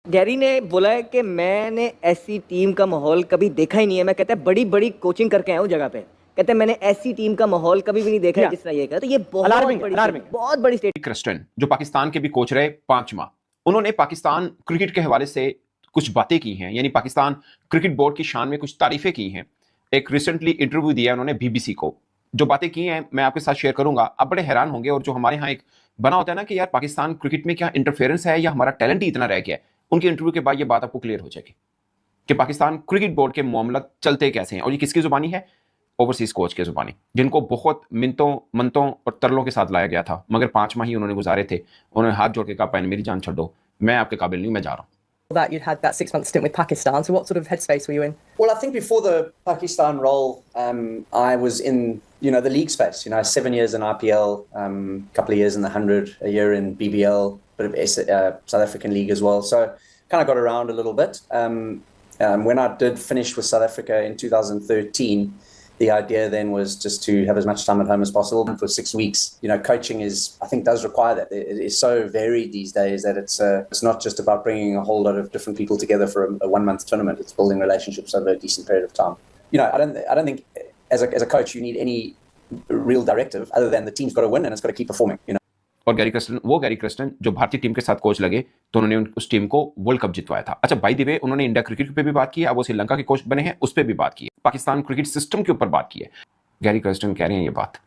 Gary ने बोला है कि मैंने ऐसी टीम का माहौल कभी देखा ही नहीं है। मैं कहता है बड़ी-बड़ी कोचिंग करके आया हूँ जगह पे। कहते हैं मैंने ऐसी टीम का माहौल कभी भी नहीं देखा है जिस तरह ये कहा। तो ये बहुत बड़ी स्टेट। क्रिस्टन जो पाकिस्तान के भी कोच रहे 5 माह, उन्होंने पाकिस्तान क्रिकेट के हवाले से कुछ बातें की हैं, यानी पाकिस्तान क्रिकेट बोर्ड की शान में कुछ तारीफें की हैं। एक रिसेंटली इंटरव्यू दिया उन्होंने बीबीसी को, जो बातें की हैं मैं आपके साथ शेयर करूंगा। आप बड़े हैरान होंगे। और जो हमारे यहाँ एक बना होता है ना कि यार पाकिस्तान क्रिकेट में क्या इंटरफेरेंस है या हमारा टैलेंट ही इतना रह गया है, उनके इंटरव्यू के बाद ये बात आपको क्लियर हो जाएगी कि पाकिस्तान क्रिकेट बोर्ड के मामला चलते कैसे हैं। और ये किसकी जुबानी है? ओवरसीज कोच की जुबानी, जिनको बहुत मिन्नतों मंतों और तरलों के साथ लाया गया था, मगर 5 माह ही उन्होंने गुजारे थे। उन्होंने हाथ जोड़ के कहा पहले मेरी जान छोड़ो, मैं आपके काबिल नहीं, मैं जा रहा हूं। That you'd had that 6-month stint with Pakistan. So what sort of headspace were you in? Well, I think before the Pakistan role, I was in, the league space. 7 years in IPL, a couple of years in the 100, a year in BBL, bit of South African league as well. So kind of got around a little bit. When I did finish with South Africa in 2013, the idea then was just to have as much time at home as possible for 6 weeks. Coaching does require that. It is so varied these days that it's not just about bringing a whole lot of different people together for a 1-month tournament. It's building relationships over a decent period of time. I don't think as a coach you need any real directive other than the team's got to win and it's got to keep performing. और Gary Kristen जो भारतीय team के साथ coach लगे तो उन्होंने उस team को वर्ल्ड कप जितवाया था। अच्छा, बाय द वे उन्होंने इंडिया क्रिकेट पे भी बात की है, अब वो श्रीलंका के कोच बने हैं, उस पर भी बात की है, पाकिस्तान क्रिकेट सिस्टम के ऊपर बात की है। गैरी क्रिस्टन कह रहे हैं ये बात,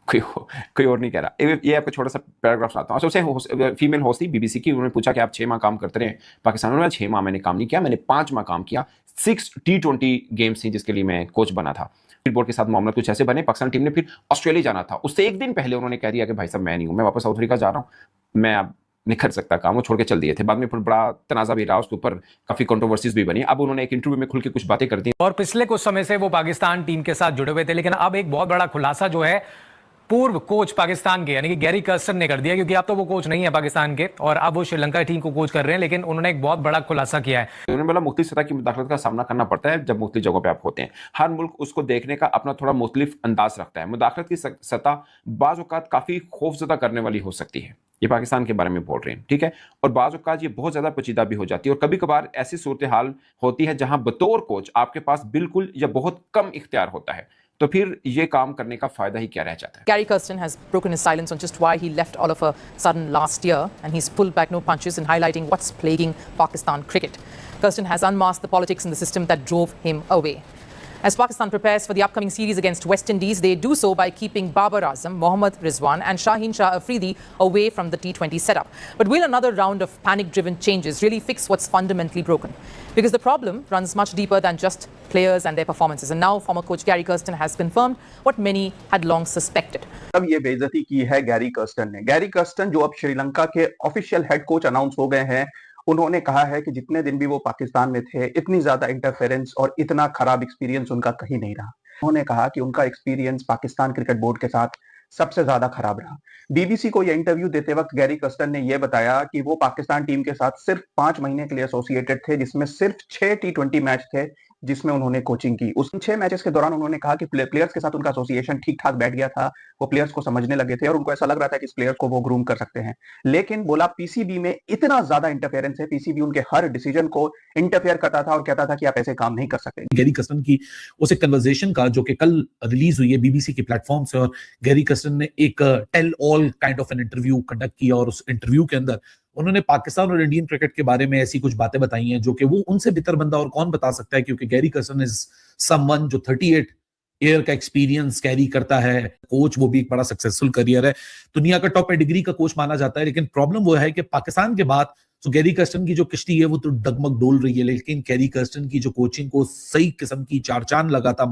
कोई और नहीं कह रहा। ये आपको छोटा सा पैराग्राफ सुनाता हूँ। सबसे फीमेल होस्ट थी बीबीसी की, उन्होंने पूछा कि आप 6 माह काम करते रहे पाकिस्तान में। 6 माह मैंने काम नहीं किया, मैंने 5 माह काम किया। 6 T20 गेम्स थी जिसके लिए मैं कोच बना था। बोर्ड के साथ मामला कुछ ऐसे बने, पाकिस्तान टीम ने फिर ऑस्ट्रेलिया जाना था, उससे एक दिन पहले उन्होंने कह दिया कि भाई साहब मैं नहीं हूं, मैं वापस साउथ अफ्रीका जा रहा हूं, मैं अब नहीं कर सकता काम। वो छोड़ के चल दिए थे। बाद में फिर बड़ा तनाजा भी रहा, उसके ऊपर काफी कंट्रोवर्सीज भी बनी। अब उन्होंने एक इंटरव्यू में खुल के कुछ बातें कर दी। और पिछले कुछ समय से वो पाकिस्तान टीम के साथ जुड़े हुए थे, लेकिन अब एक बहुत बड़ा खुलासा जो है पूर्व कोच पाकिस्तान के यानी कि गैरी कर्स्टन ने कर दिया, क्योंकि अब तो वो कोच नहीं है पाकिस्तान के और अब वो श्रीलंका टीम को कोच कर रहे हैं। लेकिन उन्होंने एक बहुत बड़ा खुलासा किया है। उन्होंने बोला मुख्तलिफ सतह की मुदाखलत का सामना करना पड़ता है जब मुख्तलिफ जगहों पे आप होते हैं। हर मुल्क उसको देखने का अपना थोड़ा मुख्तलिफ अंदाज रखता है। मुदाखलत की सतह बाज़ औक़ात काफ़ी खौफज़दा करने वाली हो सकती है। ये पाकिस्तान के बारे में बोल रहे हैं, ठीक है। और बाज़ औक़ात ये बहुत ज़्यादा पेचीदा भी हो जाती है और कभी कभार ऐसी सूरत हाल होती है जहां बतौर कोच आपके पास बिल्कुल या बहुत कम इख्तियार होता है, तो फिर ये काम करने का फायदा ही क्या रह जाता है। Gary Kirsten has broken his silence on just why he left all of a sudden last year, and he's pulled back no punches in highlighting what's plaguing Pakistan cricket. Kirsten has unmasked the politics in the system that drove him away. As Pakistan prepares for the upcoming series against West Indies, they do so by keeping Babar Azam, Mohammad Rizwan and Shaheen Shah Afridi away from the T20 setup. But will another round of panic-driven changes really fix what's fundamentally broken? Because the problem runs much deeper than just players and their performances. And now former coach Gary Kirsten has confirmed what many had long suspected. अब ये बेइज्जती की है Gary Kirsten ने। Gary Kirsten जो अब श्रीलंका के official head coach announce हो गए हैं, उन्होंने कहा है कि जितने दिन भी वो पाकिस्तान में थे इतनी ज्यादा इंटरफेरेंस और इतना खराब एक्सपीरियंस उनका कहीं नहीं रहा। उन्होंने कहा कि उनका एक्सपीरियंस पाकिस्तान क्रिकेट बोर्ड के साथ सबसे ज्यादा खराब रहा। बीबीसी को यह इंटरव्यू देते वक्त गैरी कर्स्टन ने यह बताया कि वो पाकिस्तान टीम के साथ सिर्फ 5 महीने के लिए एसोसिएटेड थे, जिसमें सिर्फ 6 T20 मैच थे जिसमें उन्होंने कोचिंग की। उस 6 मैचेस के दौरान उन्होंने कहा कि प्लेयर्स के साथ उनका एसोसिएशन ठीक ठाक बैठ गया था, वो प्लेयर्स को समझने लगे थे और उनको ऐसा लग रहा था कि इस प्लेयर को वो ग्रूम कर सकते हैं। लेकिन बोला पीसीबी में इतना ज्यादा इंटरफेरेंस है, पीसीबी उनके हर डिसीजन को इंटरफेयर करता था और कहता था कि आप ऐसे काम नहीं कर सकते। गैरी कर्स्टन की उस एक कन्वर्सेशन का जो कि कल रिलीज हुई है बीबीसी के प्लेटफॉर्म से, और गैरी कर्स्टन ने एक tell all kind of an interview conduct किया और उस इंटरव्यू के अंदर उन्होंने पाकिस्तान और इंडियन क्रिकेट के बारे में ऐसी कुछ बातें बताई हैं जो कि वो उनसे बेहतर बंदा और कौन बता सकता है, क्योंकि गैरी कर्स्टन इज समवन जो 38 ईयर का एक्सपीरियंस कैरी करता है, कोच, वो भी एक बड़ा सक्सेसफुल करियर है, दुनिया का टॉप पेडिग्री का कोच माना जाता है। लेकिन प्रॉब्लम वो है कि पाकिस्तान के बाद तो गैरी कर्स्टन की जो किश्ती है वो तो डगमग डोल रही है, लेकिन गैरी कर्स्टन की जो कोचिंग को सही किस्म की चार चांद लगा था,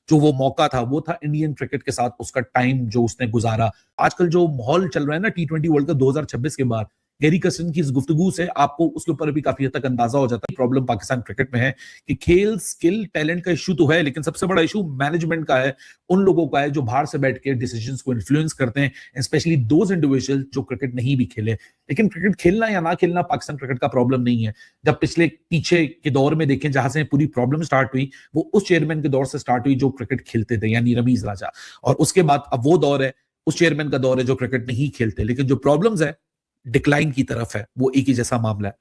जो वो मौका था, वो था इंडियन क्रिकेट के साथ उसका टाइम जो उसने गुजारा। आजकल जो माहौल चल रहा है ना T20 वर्ल्ड कप 2026 के बाद, गैरी कर्स्टन की इस गुफ्तगू से आपको उसके ऊपर भी काफी हद तक अंदाजा हो जाता है। प्रॉब्लम पाकिस्तान क्रिकेट में है कि खेल, स्किल, टैलेंट का इशू तो है, लेकिन सबसे बड़ा इशू मैनेजमेंट का है, उन लोगों का है जो बाहर से बैठ के डिसीजंस को इन्फ्लुएंस करते हैं, स्पेशली दोज इंडिविजुअल जो क्रिकेट नहीं भी खेले। लेकिन क्रिकेट खेलना या ना खेलना पाकिस्तान क्रिकेट का प्रॉब्लम नहीं है। जब पिछले पीछे के दौर में देखें जहां से पूरी प्रॉब्लम स्टार्ट हुई, वो उस चेयरमैन के दौर से स्टार्ट हुई जो क्रिकेट खेलते थे, यानी रमीज राजा, और उसके बाद अब वो दौर है, उस चेयरमैन का दौर है जो क्रिकेट नहीं खेलते। लेकिन जो प्रॉब्लम्स है डिक्लाइन की तरफ है, वो एक ही जैसा मामला है।